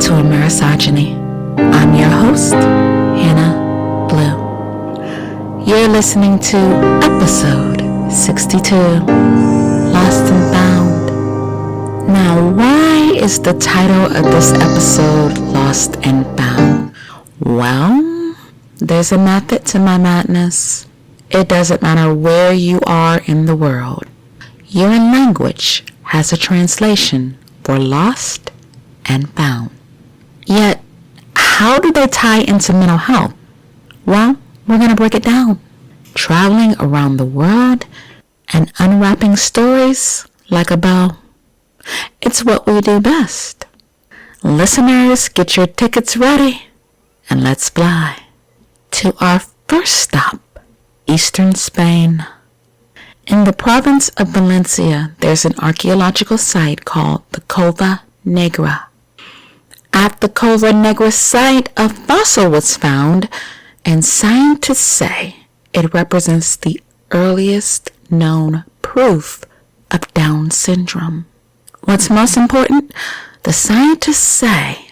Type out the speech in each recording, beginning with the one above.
to Amerisogyny. I'm your host, Hannah Blue. You're listening to episode 62, Lost and Found. Now, why is the title of this episode Lost and Found? Well, there's a method to my madness. It doesn't matter where you are in the world. Your language has a translation for lost and found. Yet, how do they tie into mental health? Well, we're going to break it down. Traveling around the world and unwrapping stories like a bow. It's what we do best. Listeners, get your tickets ready and let's fly to our first stop, Eastern Spain. In the province of Valencia, there's an archaeological site called the Cova Negra. At the Cova Negra site, a fossil was found, and scientists say it represents the earliest known proof of Down syndrome. What's most important, the scientists say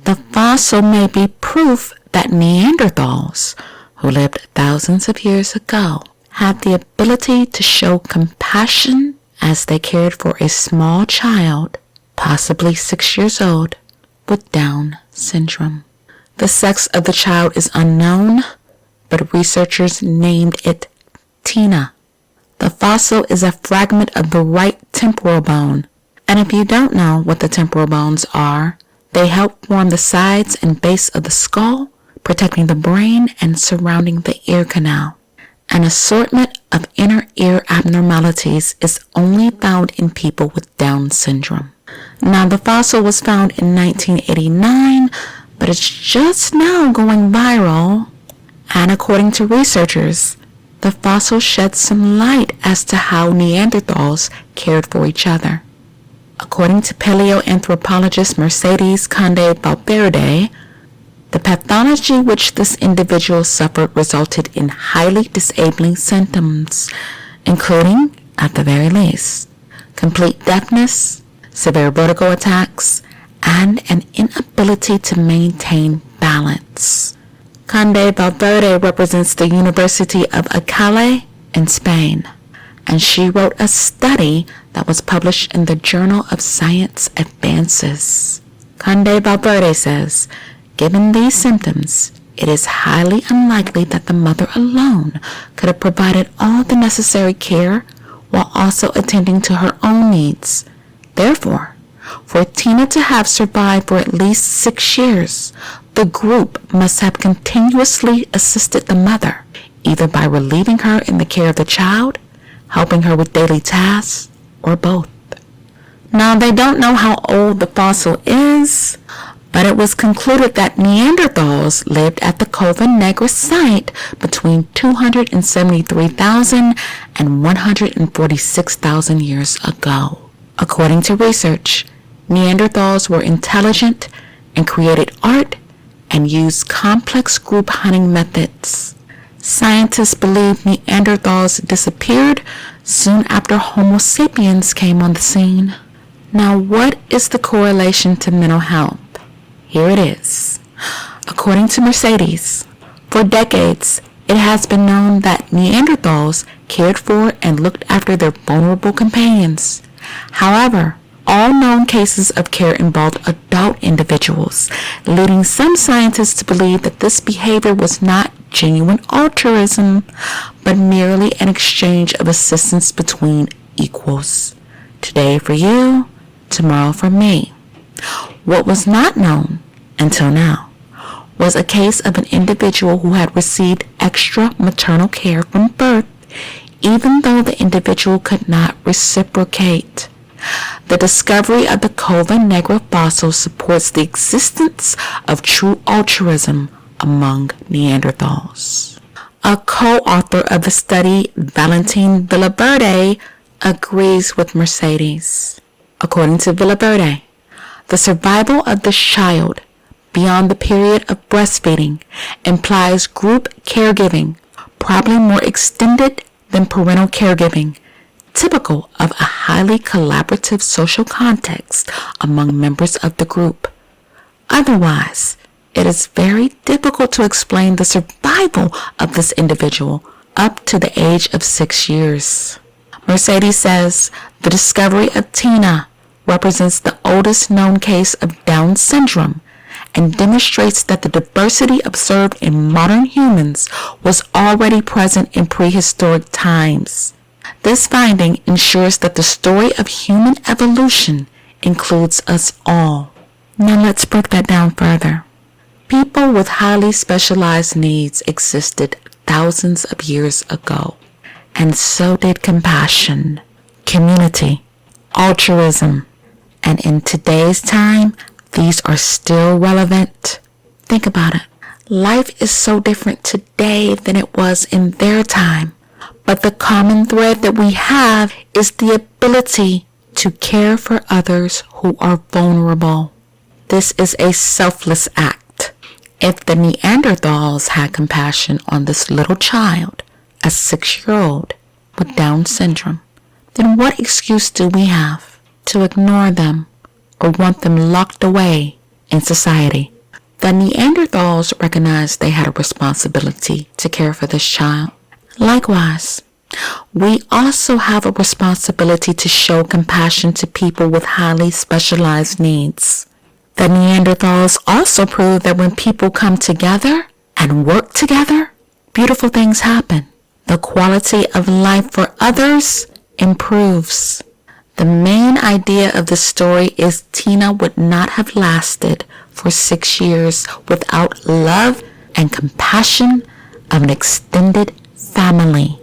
the fossil may be proof that Neanderthals, who lived thousands of years ago, had the ability to show compassion as they cared for a small child, possibly 6 years old, with Down syndrome. The sex of the child is unknown, but researchers named it Tina. The fossil is a fragment of the right temporal bone, and if you don't know what the temporal bones are, they help form the sides and base of the skull, protecting the brain and surrounding the ear canal. An assortment of inner ear abnormalities is only found in people with Down syndrome. Now, the fossil was found in 1989, but it's just now going viral. And according to researchers, the fossil sheds some light as to how Neanderthals cared for each other. According to paleoanthropologist Mercedes Conde Valverde, the pathology which this individual suffered resulted in highly disabling symptoms, including, at the very least, complete deafness, severe vertigo attacks, and an inability to maintain balance. Conde Valverde represents the University of Alcalá in Spain, and she wrote a study that was published in the Journal of Science Advances. Conde Valverde says, given these symptoms, it is highly unlikely that the mother alone could have provided all the necessary care while also attending to her own needs. Therefore, for Tina to have survived for at least 6 years, the group must have continuously assisted the mother, either by relieving her in the care of the child, helping her with daily tasks, or both. Now, they don't know how old the fossil is, but it was concluded that Neanderthals lived at the Cova Negra site between 273,000 and 146,000 years ago. According to research, Neanderthals were intelligent and created art and used complex group hunting methods. Scientists believe Neanderthals disappeared soon after Homo sapiens came on the scene. Now, what is the correlation to mental health? Here it is. According to Mercedes, for decades, it has been known that Neanderthals cared for and looked after their vulnerable companions. However, all known cases of care involved adult individuals, leading some scientists to believe that this behavior was not genuine altruism, but merely an exchange of assistance between equals. Today for you, tomorrow for me. What was not known until now was a case of an individual who had received extra maternal care from birth, even though the individual could not reciprocate. The discovery of the Cova Negra fossil supports the existence of true altruism among Neanderthals. A co-author of the study, Valentin Villaverde, agrees with Mercedes. According to Villaverde, the survival of the child beyond the period of breastfeeding implies group caregiving, probably more extended than parental caregiving, typical of a highly collaborative social context among members of the group. Otherwise, it is very difficult to explain the survival of this individual up to the age of 6 years. Mercedes says the discovery of Tina represents the oldest known case of Down syndrome and demonstrates that the diversity observed in modern humans was already present in prehistoric times. This finding ensures that the story of human evolution includes us all. Now let's break that down further. People with highly specialized needs existed thousands of years ago, and so did compassion, community, altruism, and in today's time, these are still relevant. Think about it. Life is so different today than it was in their time, but the common thread that we have is the ability to care for others who are vulnerable. This is a selfless act. If the Neanderthals had compassion on this little child, a 6-year-old with Down syndrome, then what excuse do we have to ignore them or want them locked away in society? The Neanderthals recognized they had a responsibility to care for this child. Likewise, we also have a responsibility to show compassion to people with highly specialized needs. The Neanderthals also proved that when people come together and work together, beautiful things happen. The quality of life for others improves. The main idea of the story is Tina would not have lasted for 6 years without love and compassion of an extended family.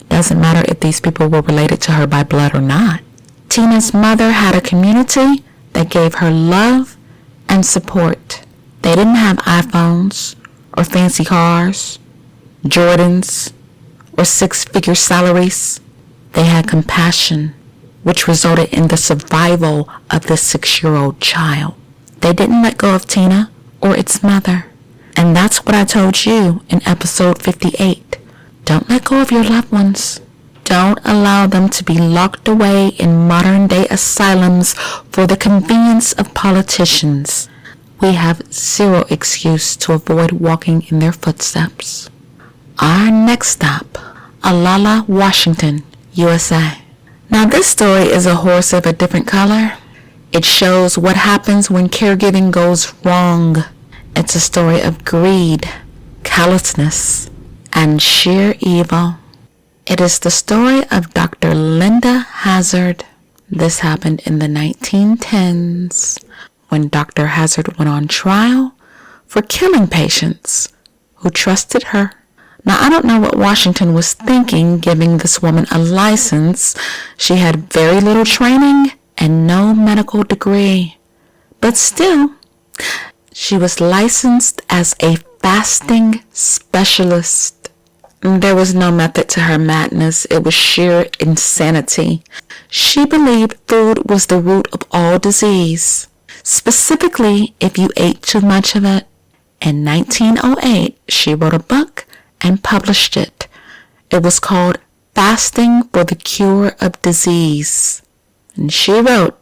Doesn't matter if these people were related to her by blood or not. Tina's mother had a community that gave her love and support. They didn't have iPhones or fancy cars, Jordans, or 6-figure salaries. They had compassion, which resulted in the survival of the 6-year-old child. They didn't let go of Tina or its mother. And that's what I told you in episode 58. Don't let go of your loved ones. Don't allow them to be locked away in modern-day asylums for the convenience of politicians. We have zero excuse to avoid walking in their footsteps. Our next stop, Alala, Washington, USA. Now this story is a horse of a different color. It shows what happens when caregiving goes wrong. It's a story of greed, callousness, and sheer evil. It is the story of Dr. Linda Hazard. This happened in the 1910s when Dr. Hazard went on trial for killing patients who trusted her. Now, I don't know what Washington was thinking giving this woman a license. She had very little training and no medical degree. But still, she was licensed as a fasting specialist. There was no method to her madness. It was sheer insanity. She believed food was the root of all disease, specifically if you ate too much of it. In 1908, she wrote a book and published it. It was called Fasting for the Cure of Disease. And she wrote,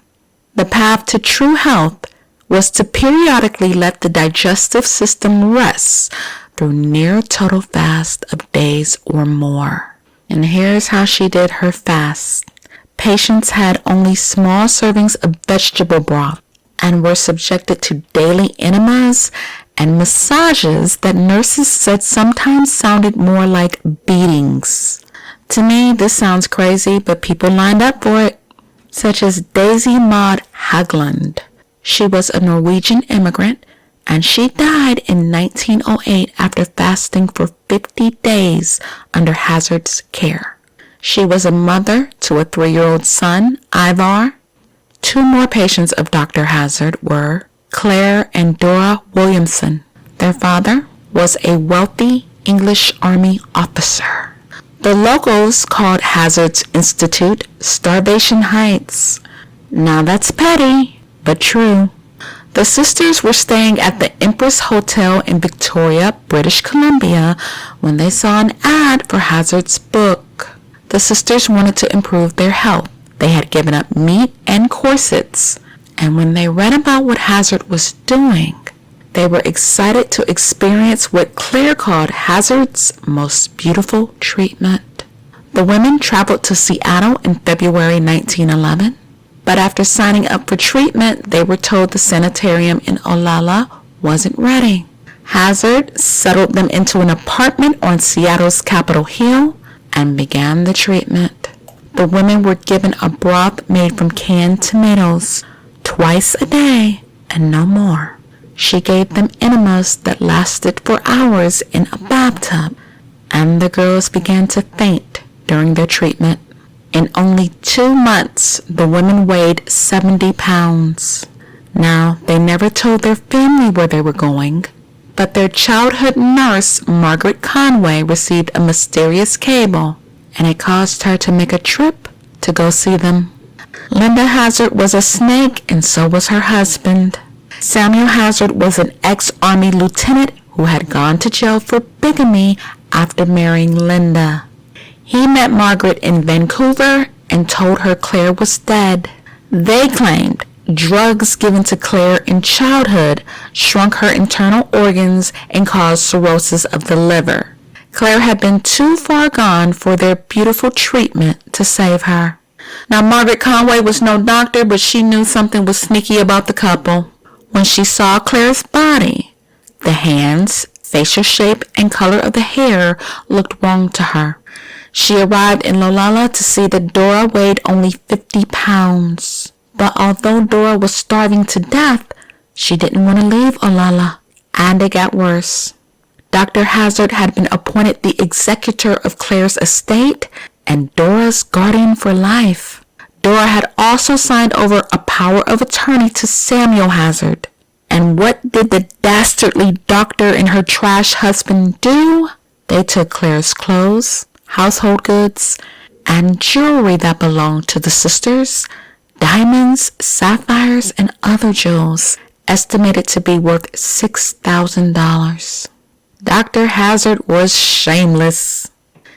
the path to true health was to periodically let the digestive system rest through near total fast of days or more. And here's how she did her fast. Patients had only small servings of vegetable broth and were subjected to daily enemas and massages that nurses said sometimes sounded more like beatings. To me, this sounds crazy, but people lined up for it, such as Daisy Maud Haglund. She was a Norwegian immigrant, and she died in 1908 after fasting for 50 days under Hazard's care. She was a mother to a 3-year-old son, Ivar. 2 more patients of Dr. Hazard were Claire and Dora Williamson. Their father was a wealthy English Army officer. The locals called Hazard's Institute Starvation Heights. Now that's petty, but true. The sisters were staying at the Empress Hotel in Victoria, British Columbia, when they saw an ad for Hazard's book. The sisters wanted to improve their health. They had given up meat and corsets, and when they read about what Hazard was doing, They were excited to experience what Claire called Hazard's most beautiful treatment. The women traveled to Seattle in February 1911, but after signing up for treatment, they were told the sanitarium in Olalla wasn't ready. Hazard settled them into an apartment on Seattle's Capitol Hill and began the treatment. The women were given a broth made from canned tomatoes twice a day and no more. She gave them enemas that lasted for hours in a bathtub, and the girls began to faint during their treatment. In only 2 months, the women weighed 70 pounds. Now, they never told their family where they were going, but their childhood nurse, Margaret Conway, received a mysterious cable, and it caused her to make a trip to go see them. Linda Hazard was a snake, and so was her husband. Samuel Hazard was an ex-Army lieutenant who had gone to jail for bigamy after marrying Linda. He met Margaret in Vancouver and told her Claire was dead. They claimed drugs given to Claire in childhood shrunk her internal organs and caused cirrhosis of the liver. Claire had been too far gone for their beautiful treatment to save her. Now, Margaret Conway was no doctor, but she knew something was sneaky about the couple. When she saw Claire's body, the hands, facial shape, and color of the hair looked wrong to her. She arrived in Olalla to see that Dora weighed only 50 pounds. But although Dora was starving to death, she didn't want to leave Olalla, and it got worse. Dr. Hazard had been appointed the executor of Claire's estate and Dora's guardian for life. Dora had also signed over a power of attorney to Samuel Hazard. And what did the dastardly doctor and her trash husband do? They took Claire's clothes, household goods, and jewelry that belonged to the sisters, diamonds, sapphires, and other jewels, estimated to be worth $6,000. Dr. Hazard was shameless.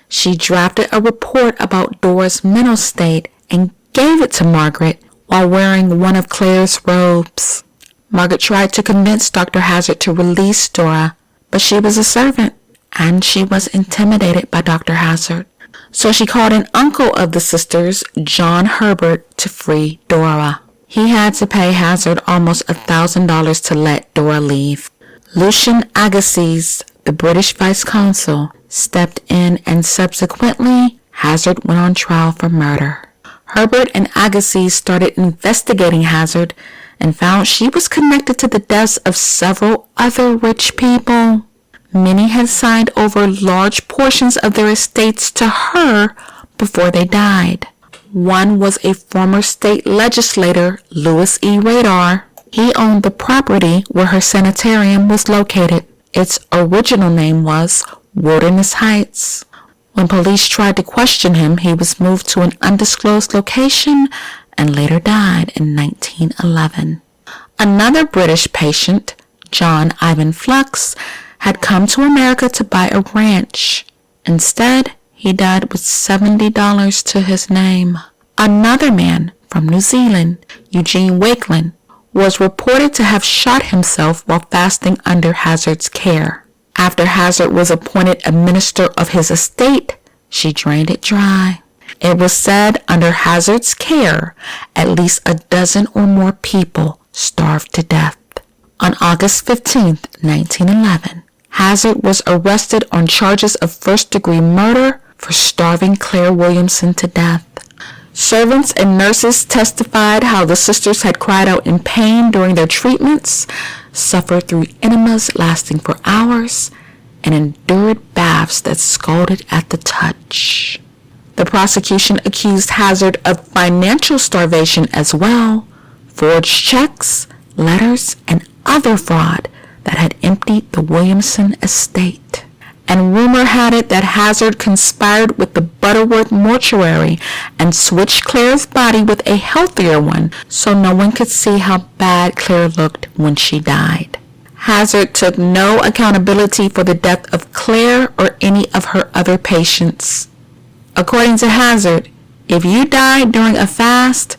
She drafted a report about Dora's mental state and gave it to Margaret while wearing one of Claire's robes. Margaret tried to convince Dr. Hazard to release Dora, but she was a servant, and she was intimidated by Dr. Hazard. So she called an uncle of the sisters, John Herbert, to free Dora. He had to pay Hazard almost $1,000 to let Dora leave. Lucian Agassiz, the British vice consul, stepped in, and subsequently Hazard went on trial for murder. Herbert and Agassiz started investigating Hazard and found she was connected to the deaths of several other rich people. Many had signed over large portions of their estates to her before they died. One was a former state legislator, Louis E. Radar. He owned the property where her sanitarium was located. Its original name was Wilderness Heights. When police tried to question him, he was moved to an undisclosed location and later died in 1911. Another British patient, John Ivan Flux, had come to America to buy a ranch. Instead, he died with $70 to his name. Another man from New Zealand, Eugene Wakeland, was reported to have shot himself while fasting under Hazard's care. After Hazard was appointed a minister of his estate, she drained it dry. It was said under Hazard's care, at least a dozen or more people starved to death. On August 15, 1911, Hazard was arrested on charges of first-degree murder for starving Claire Williamson to death. Servants and nurses testified how the sisters had cried out in pain during their treatments, suffered through enemas lasting for hours, and endured baths that scalded at the touch. The prosecution accused Hazard of financial starvation as well, forged checks, letters, and other fraud that had emptied the Williamson estate. And rumor had it that Hazard conspired with the Butterworth mortuary and switched Claire's body with a healthier one so no one could see how bad Claire looked when she died. Hazard took no accountability for the death of Claire or any of her other patients. According to Hazard, if you died during a fast,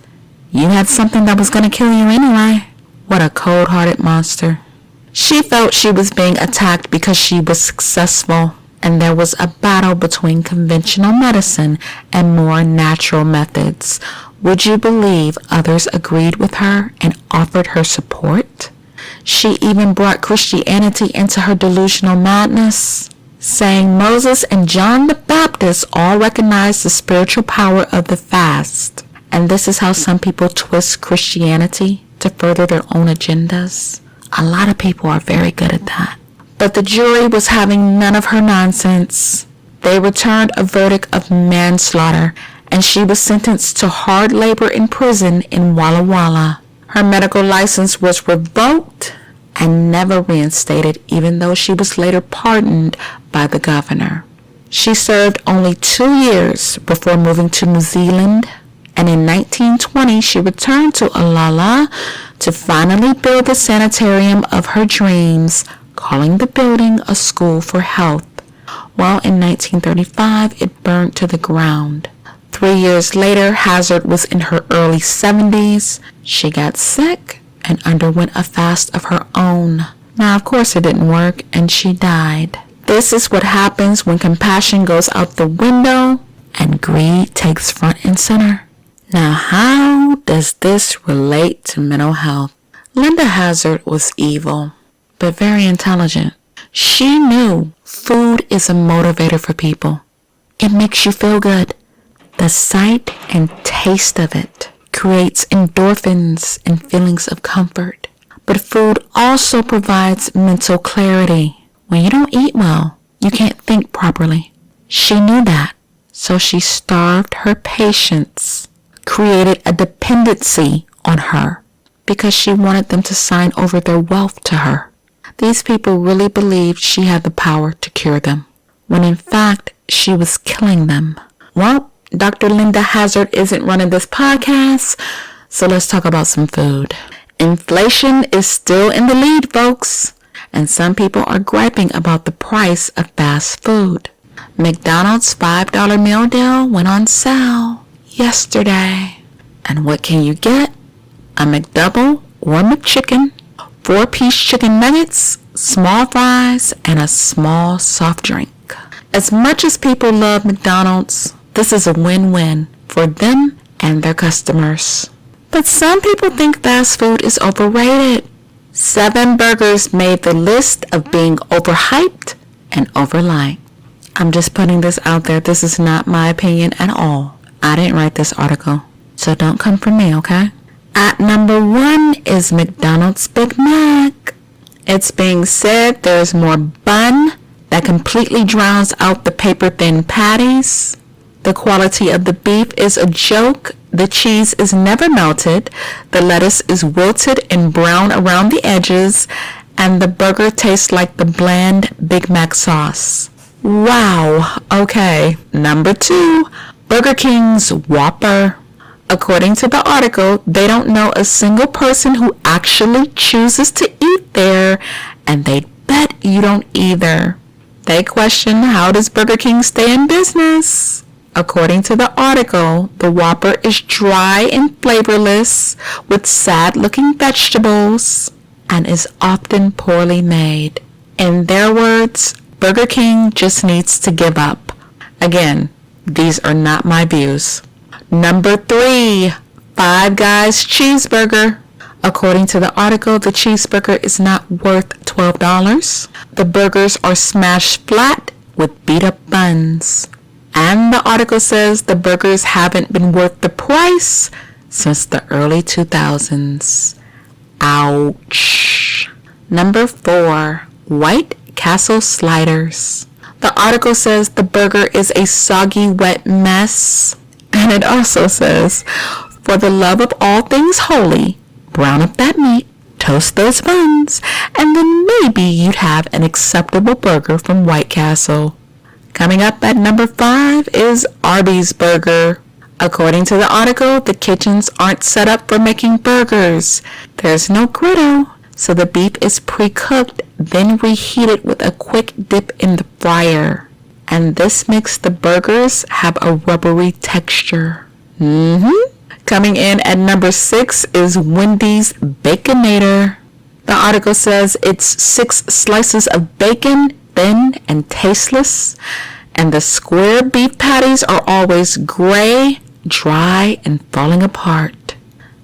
you had something that was going to kill you anyway. What a cold-hearted monster. She felt she was being attacked because she was successful, and there was a battle between conventional medicine and more natural methods. Would you believe others agreed with her and offered her support? She even brought Christianity into her delusional madness, saying Moses and John the Baptist all recognized the spiritual power of the fast. And this is how some people twist Christianity to further their own agendas. A lot of people are very good at that. But the jury was having none of her nonsense. They returned a verdict of manslaughter, and she was sentenced to hard labor in prison in Walla Walla. Her medical license was revoked and never reinstated, even though she was later pardoned by the governor. She served only 2 years before moving to New Zealand, and in 1920 she returned to Ulala to finally build the sanitarium of her dreams, calling the building a school for health. Well, in 1935 it burned to the ground. 3 years later, Hazard was in her early 70s. She got sick and underwent a fast of her own. Now, of course, it didn't work, and she died. This is what happens when compassion goes out the window and greed takes front and center. Now, how does this relate to mental health? Linda Hazard was evil, but very intelligent. She knew food is a motivator for people. It makes you feel good. The sight and taste of it creates endorphins and feelings of comfort. But food also provides mental clarity. When you don't eat well, you can't think properly. She knew that, so she starved her patients, created a dependency on her because she wanted them to sign over their wealth to her. These people really believed she had the power to cure them, when in fact she was killing them. Well, Dr. Linda Hazard isn't running this podcast, so let's talk about some food. Inflation is still in the lead, folks, and some people are griping about the price of fast food. McDonald's $5 meal deal went on sale yesterday. And what can you get? A McDouble or McChicken, 4-piece chicken nuggets, small fries, and a small soft drink. As much as people love McDonald's, this is a win-win for them and their customers. But some people think fast food is overrated. 7 burgers made the list of being overhyped and overliked. I'm just putting this out there. This is not my opinion at all. I didn't write this article, so don't come for me, okay? At number 1 is McDonald's Big Mac. It's being said there's more bun that completely drowns out the paper-thin patties. The quality of the beef is a joke. The cheese is never melted. The lettuce is wilted and brown around the edges. And the burger tastes like the bland Big Mac sauce. Wow. Okay. Number 2, Burger King's Whopper. According to the article, they don't know a single person who actually chooses to eat there, and they bet you don't either. They question, how does Burger King stay in business? According to the article, the Whopper is dry and flavorless with sad-looking vegetables and is often poorly made. In their words, Burger King just needs to give up. Again, these are not my views. Number 3, Five Guys Cheeseburger. According to the article, the cheeseburger is not worth $12. The burgers are smashed flat with beat-up buns. And the article says the burgers haven't been worth the price since the early 2000s. Ouch. Number 4, White Castle Sliders. The article says the burger is a soggy, wet mess. And it also says, for the love of all things holy, brown up that meat, toast those buns, and then maybe you'd have an acceptable burger from White Castle. Coming up at number 5 is Arby's Burger. According to the article, the kitchens aren't set up for making burgers. There's no griddle, so the beef is pre-cooked, then reheated with a quick dip in the fryer. And this makes the burgers have a rubbery texture. Coming in at number 6 is Wendy's Baconator. The article says it's 6 slices of bacon, thin and tasteless, and the square beef patties are always gray, dry, and falling apart.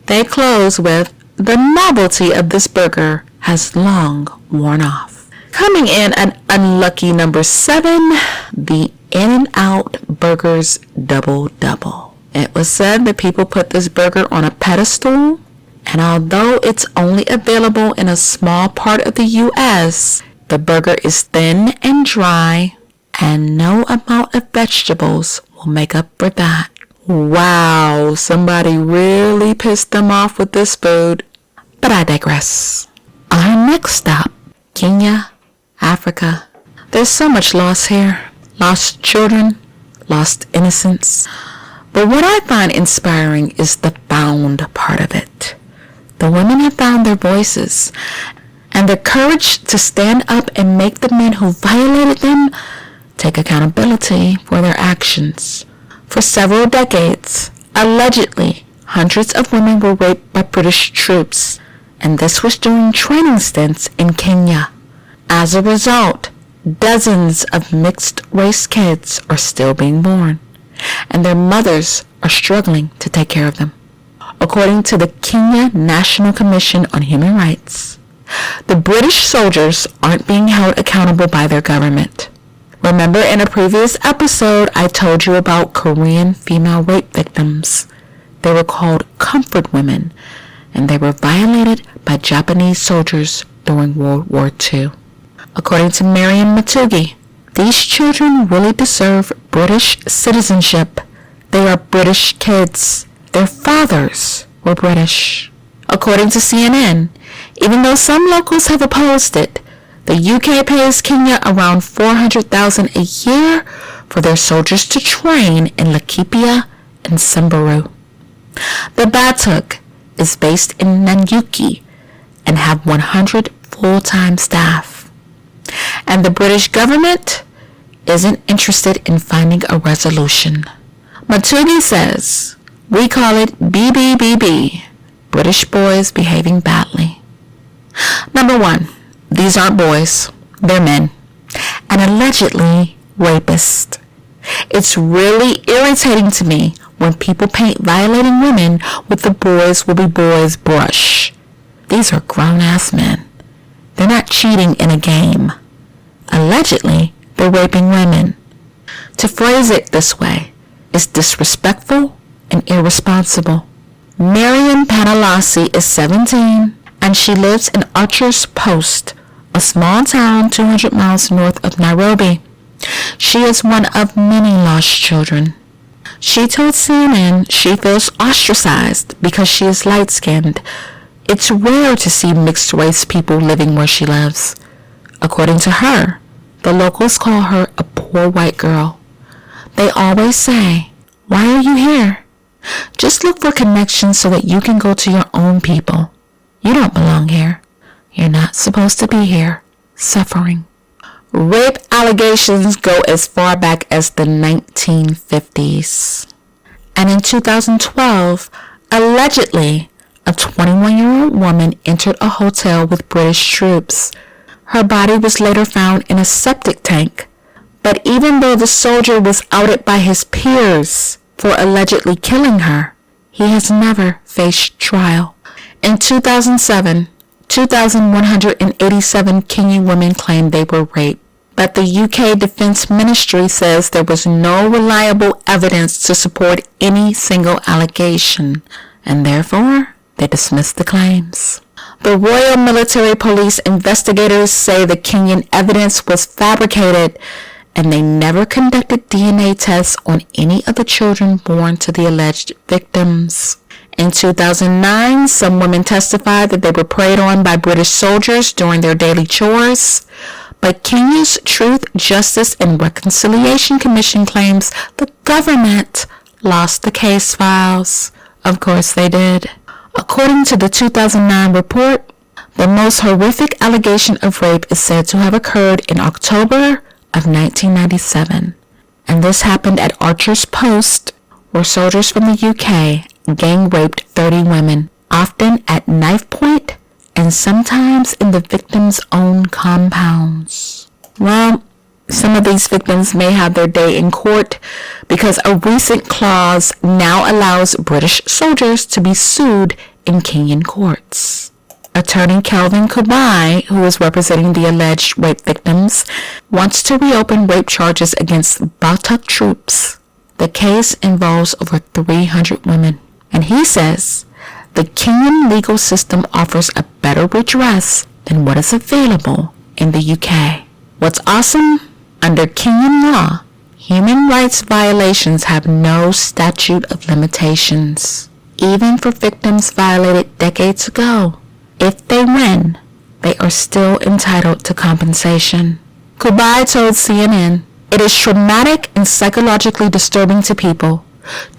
They close with, "The novelty of this burger has long worn off." Coming in at unlucky number 7, the In-N-Out Burger's Double Double. It was said that people put this burger on a pedestal, and although it's only available in a small part of the U.S., the burger is thin and dry, and no amount of vegetables will make up for that. Wow, somebody really pissed them off with this food. But I digress. Our next stop, Kenya, Africa. There's so much loss here. Lost children, lost innocence. But what I find inspiring is the found part of it. The women have found their voices and the courage to stand up and make the men who violated them take accountability for their actions. For several decades, allegedly, hundreds of women were raped by British troops, and this was during training stints in Kenya. As a result, dozens of mixed-race kids are still being born, and their mothers are struggling to take care of them. According to the Kenya National Commission on Human Rights, the British soldiers aren't being held accountable by their government. Remember in a previous episode, I told you about Korean female rape victims. They were called comfort women, and they were violated by Japanese soldiers during World War II. According to Miriam Matugi, these children really deserve British citizenship. They are British kids. Their fathers were British. According to CNN, even though some locals have opposed it, the UK pays Kenya around $400,000 a year for their soldiers to train in Laikipia and Samburu. The Batuk is based in Nanyuki and have 100 full-time staff. And the British government isn't interested in finding a resolution. Matugi says, "We call it BBBB, British boys behaving badly." Number 1, these aren't boys, they're men, and allegedly rapists. It's really irritating to me when people paint violating women with the boys will be boys brush. These are grown-ass men. They're not cheating in a game. Allegedly, they're raping women. To phrase it this way is disrespectful and irresponsible. Marian Panalasi is 17, and she lives in Archer's Post, a small town 200 miles north of Nairobi. She is one of many lost children. She told CNN she feels ostracized because she is light-skinned. It's rare to see mixed-race people living where she lives. According to her, the locals call her a poor white girl. They always say, "Why are you here? Just look for connections so that you can go to your own people. You don't belong here. You're not supposed to be here, suffering." Rape allegations go as far back as the 1950s. And in 2012, allegedly, a 21-year-old woman entered a hotel with British troops. Her body was later found in a septic tank. But even though the soldier was outed by his peers for allegedly killing her, he has never faced trial. In 2007, 2,187 Kenyan women claimed they were raped, but the UK Defense Ministry says there was no reliable evidence to support any single allegation, and therefore they dismissed the claims. The Royal Military Police investigators say the Kenyan evidence was fabricated, and they never conducted DNA tests on any of the children born to the alleged victims. In 2009, some women testified that they were preyed on by British soldiers during their daily chores, but Kenya's Truth, Justice, and Reconciliation Commission claims the government lost the case files. Of course they did. According to the 2009 report, the most horrific allegation of rape is said to have occurred in October of 1997, and this happened at Archer's Post, where soldiers from the UK gang raped 30 women, often at knife point and and sometimes in the victims' own compounds. Well, some of these victims may have their day in court because a recent clause now allows British soldiers to be sued in Kenyan courts. Attorney Kelvin Kubai, who is representing the alleged rape victims, wants to reopen rape charges against Batak troops. The case involves over 300 women, and he says the Kenyan legal system offers a better redress than what is available in the UK. What's awesome? Under Kenyan law, human rights violations have no statute of limitations, even for victims violated decades ago. If they win, they are still entitled to compensation. Kubai told CNN, "It is traumatic and psychologically disturbing to people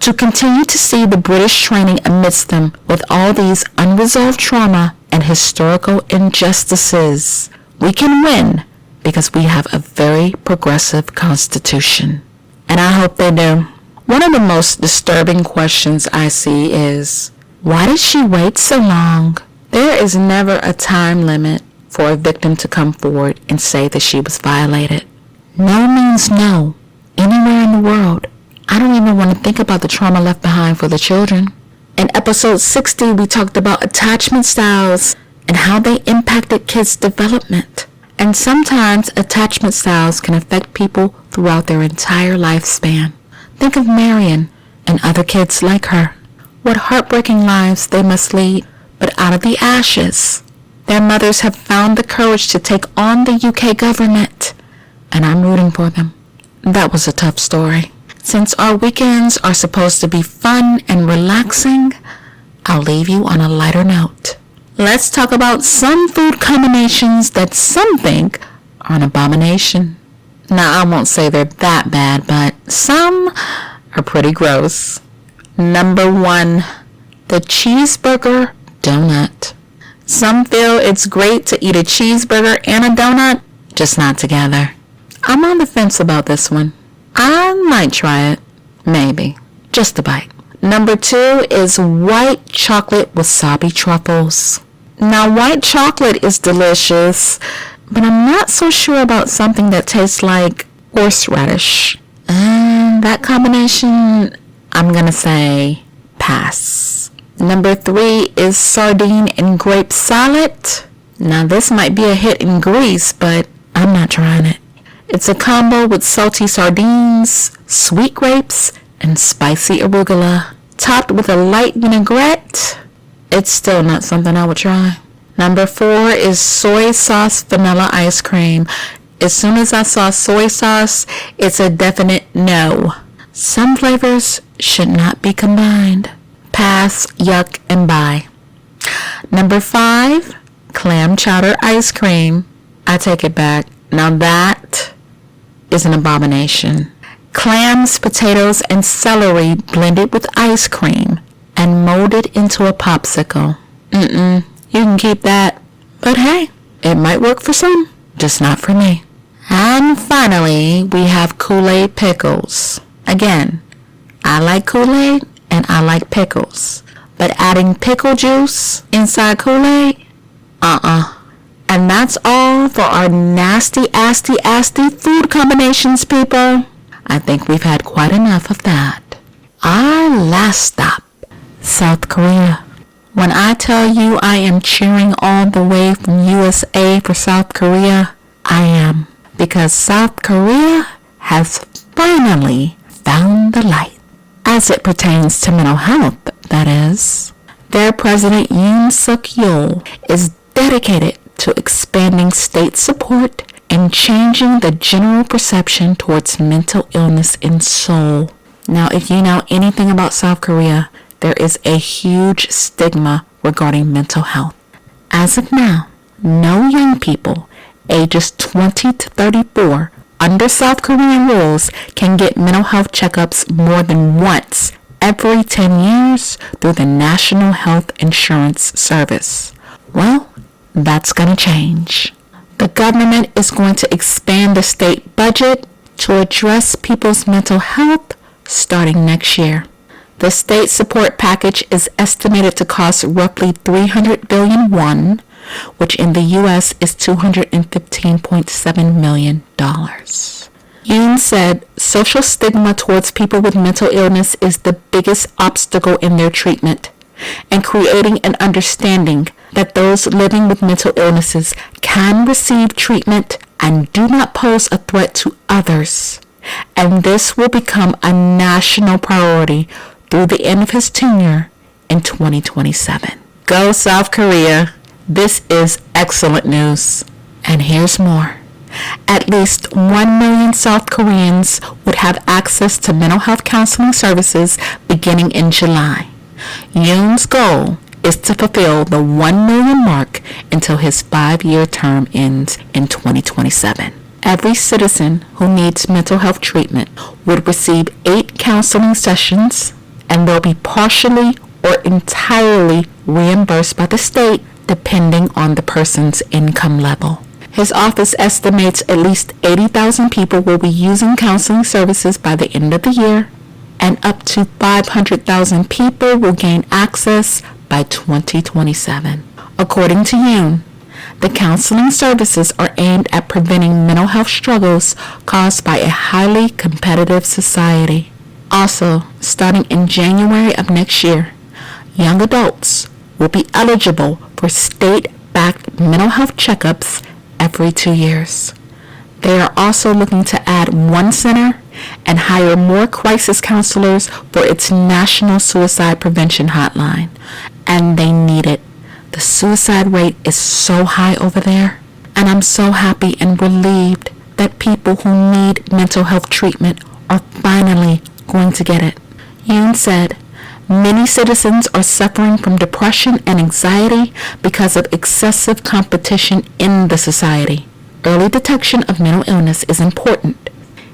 to continue to see the British training amidst them with all these unresolved trauma and historical injustices. We can win because we have a very progressive constitution." And I hope they do. One of the most disturbing questions I see is, why did she wait so long? There is never a time limit for a victim to come forward and say that she was violated. No means no, anywhere in the world. I don't even want to think about the trauma left behind for the children. In episode 60, we talked about attachment styles and how they impacted kids' development. And sometimes attachment styles can affect people throughout their entire lifespan. Think of Marion and other kids like her. What heartbreaking lives they must lead. But out of the ashes, their mothers have found the courage to take on the UK government. And I'm rooting for them. That was a tough story. Since our weekends are supposed to be fun and relaxing, I'll leave you on a lighter note. Let's talk about some food combinations that some think are an abomination. Now, I won't say they're that bad, but some are pretty gross. Number 1, the cheeseburger donut. Some feel it's great to eat a cheeseburger and a donut, just not together. I'm on the fence about this one. I might try it. Maybe. Just a bite. Number 2 is white chocolate wasabi truffles. Now, white chocolate is delicious, but I'm not so sure about something that tastes like horseradish. And that combination, I'm gonna say pass. Number 3 is sardine and grape salad. Now, this might be a hit in Greece, but I'm not trying it. It's a combo with salty sardines, sweet grapes, and spicy arugula, topped with a light vinaigrette. It's still not something I would try. Number 4 is soy sauce vanilla ice cream. As soon as I saw soy sauce, it's a definite no. Some flavors should not be combined. Pass, yuck, and bye. Number 5, clam chowder ice cream. I take it back. Now that is an abomination. Clams, potatoes, and celery blended with ice cream and molded into a popsicle. You can keep that. But hey, it might work for some, just not for me. And finally, we have Kool-Aid pickles. Again, I like Kool-Aid and I like pickles. But adding pickle juice inside Kool-Aid? And that's all for our nasty food combinations, people. I think we've had quite enough of that. Our last stop, South Korea. When I tell you I am cheering all the way from USA for South Korea, I am. Because South Korea has finally found the light. As it pertains to mental health, that is. Their president, Yoon Suk-yool, is dedicated to expanding state support and changing the general perception towards mental illness in Seoul. Now, if you know anything about South Korea, there is a huge stigma regarding mental health. As of now, no young people ages 20 to 34 under South Korean rules can get mental health checkups more than once every 10 years through the National Health Insurance Service. Well, that's going to change. The government is going to expand the state budget to address people's mental health starting next year. The state support package is estimated to cost roughly 300 billion won, which in the U.S. is $215.7 million. Yoon said social stigma towards people with mental illness is the biggest obstacle in their treatment, and creating an understanding that those living with mental illnesses can receive treatment and do not pose a threat to others. And this will become a national priority through the end of his tenure in 2027. Go South Korea. This is excellent news. And here's more. At least 1 million South Koreans would have access to mental health counseling services beginning in July. Yoon's goal is to fulfill the 1 million mark until his 5-year term ends in 2027. Every citizen who needs mental health treatment would receive 8 counseling sessions, and they'll be partially or entirely reimbursed by the state depending on the person's income level. His office estimates at least 80,000 people will be using counseling services by the end of the year, and up to 500,000 people will gain access by 2027. According to Yoon, the counseling services are aimed at preventing mental health struggles caused by a highly competitive society. Also, starting in January of next year, young adults will be eligible for state-backed mental health checkups every 2 years. They are also looking to add 1 center and hire more crisis counselors for its national suicide prevention hotline. And they need it. The suicide rate is so high over there. And I'm so happy and relieved that people who need mental health treatment are finally going to get it. Yoon said, many citizens are suffering from depression and anxiety because of excessive competition in the society. Early detection of mental illness is important.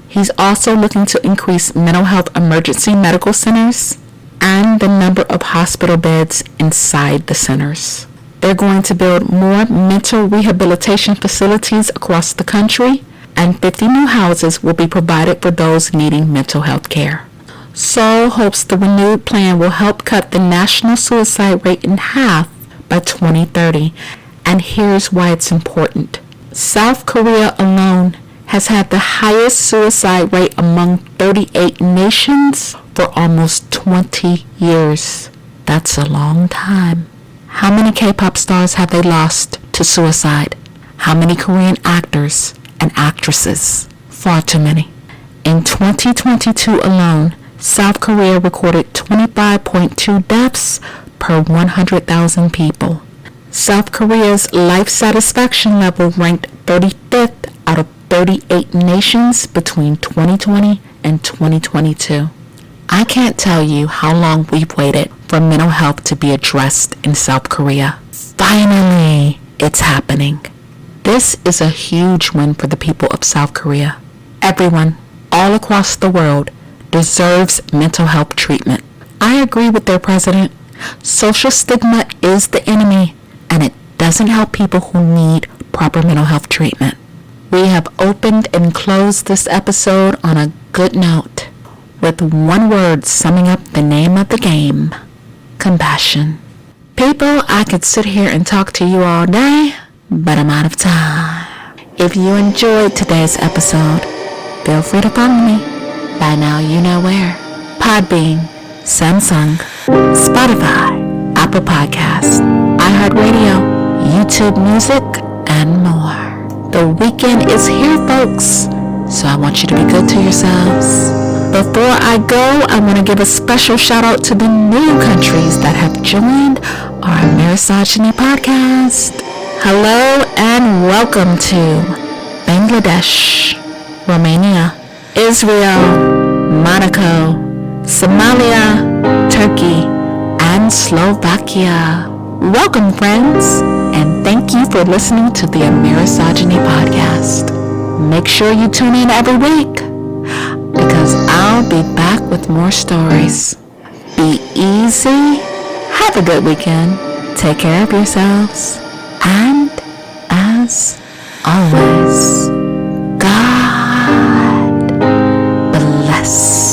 He's also looking to increase mental health emergency medical centers and the number of hospital beds inside the centers. They're going to build more mental rehabilitation facilities across the country, and 50 new houses will be provided for those needing mental health care. Seoul hopes the renewed plan will help cut the national suicide rate in half by 2030, and here's why it's important. South Korea alone has had the highest suicide rate among 38 nations for almost 20 years. That's a long time. How many K-pop stars have they lost to suicide? How many Korean actors and actresses? Far too many. In 2022 alone, South Korea recorded 25.2 deaths per 100,000 people. South Korea's life satisfaction level ranked 35th out of 38 nations between 2020 and 2022. I can't tell you how long we've waited for mental health to be addressed in South Korea. Finally, it's happening. This is a huge win for the people of South Korea. Everyone, all across the world, deserves mental health treatment. I agree with their president. Social stigma is the enemy, and it doesn't help people who need proper mental health treatment. We have opened and closed this episode on a good note, with one word summing up the name of the game: compassion. People, I could sit here and talk to you all day, but I'm out of time. If you enjoyed today's episode, feel free to follow me. By now you know where. Podbean, Samsung, Spotify, Apple Podcasts, iHeartRadio, YouTube Music, and more. The weekend is here, folks, so I want you to be good to yourselves. Before I go, I want to give a special shout out to the new countries that have joined our Amerisogyny podcast. Hello and welcome to Bangladesh, Romania, Israel, Monaco, Somalia, Turkey, and Slovakia. Welcome, friends, and thank you for listening to the Amerisogyny podcast. Make sure you tune in every week, because I'll be back with more stories. Be easy, have a good weekend, take care of yourselves, and as always, God bless.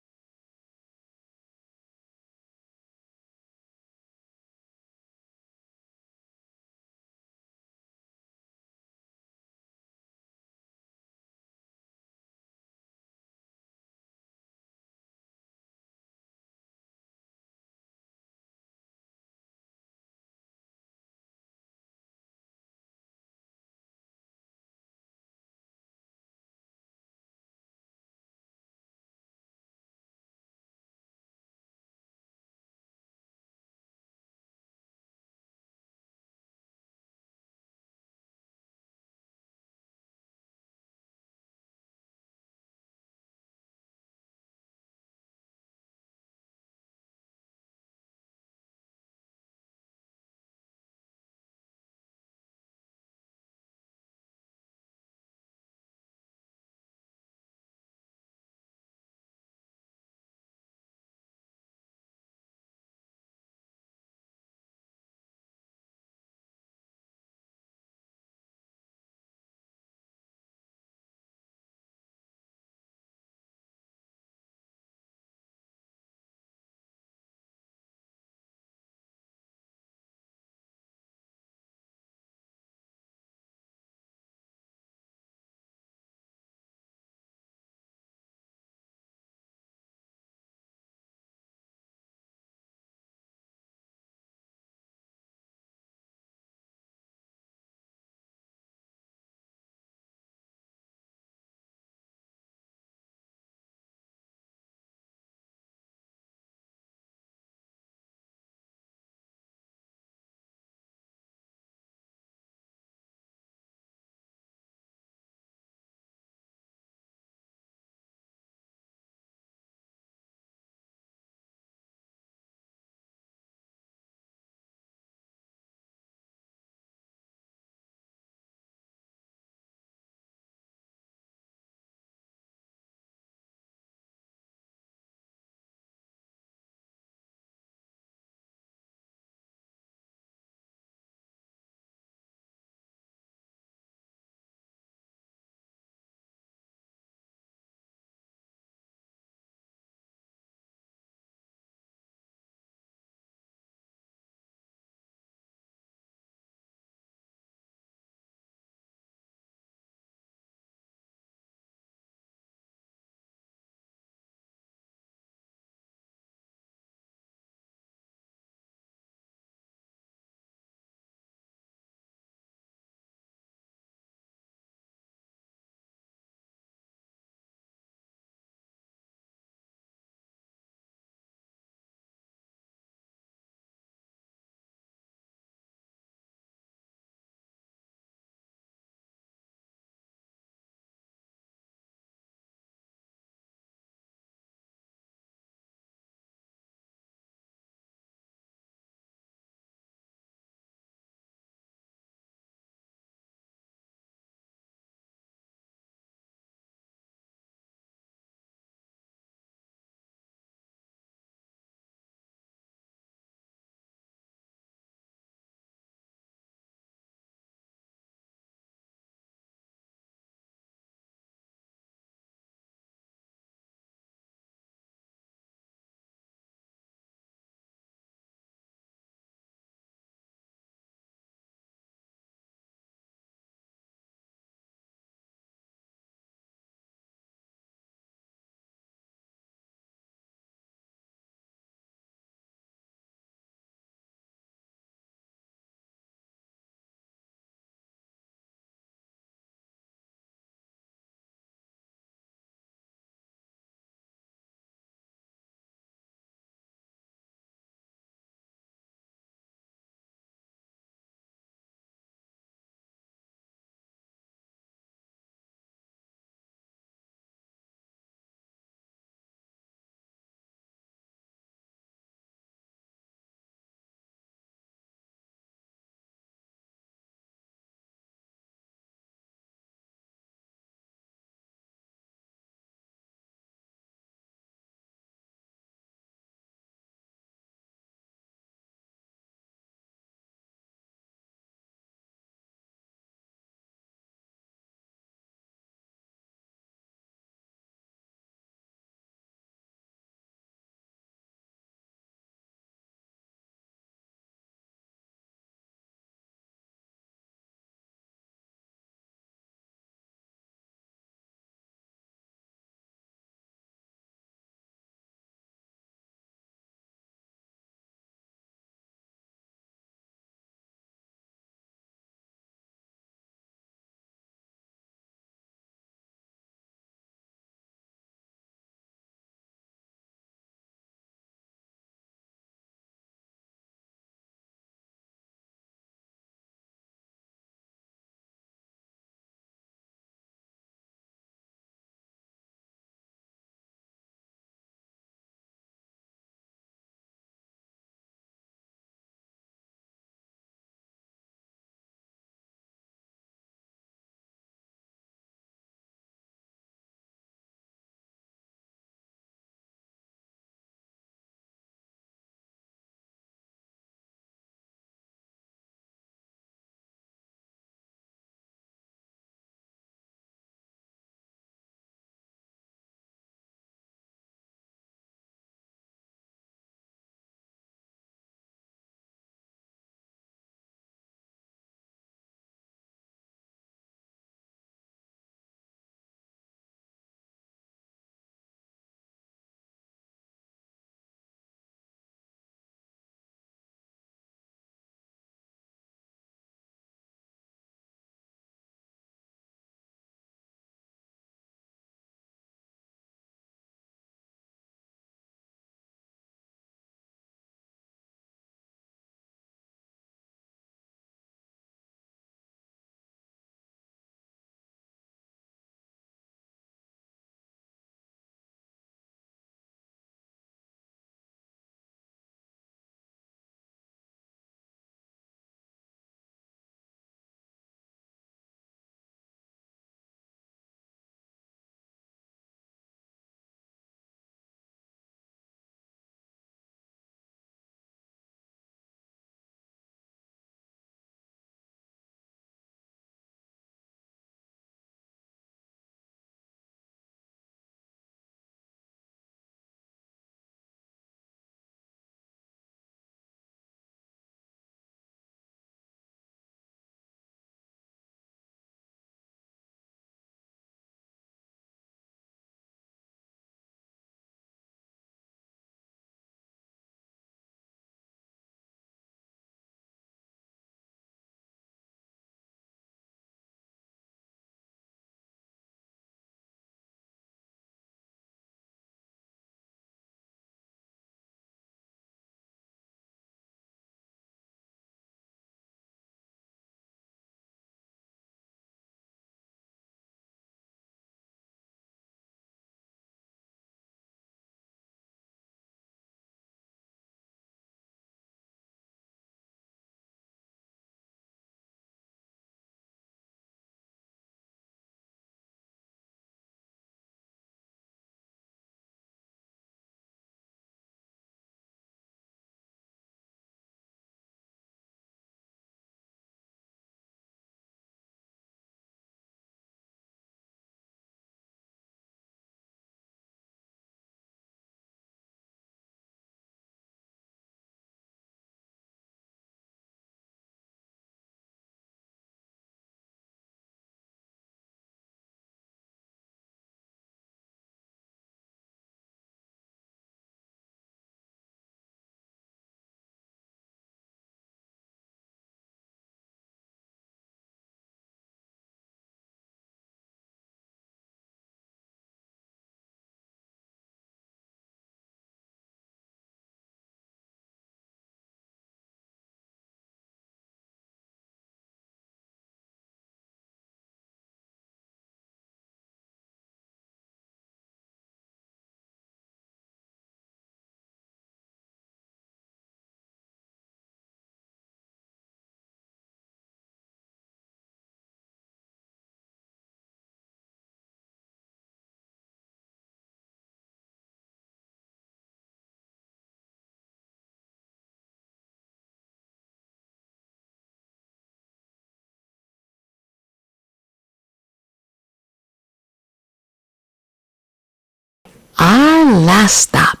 Our last stop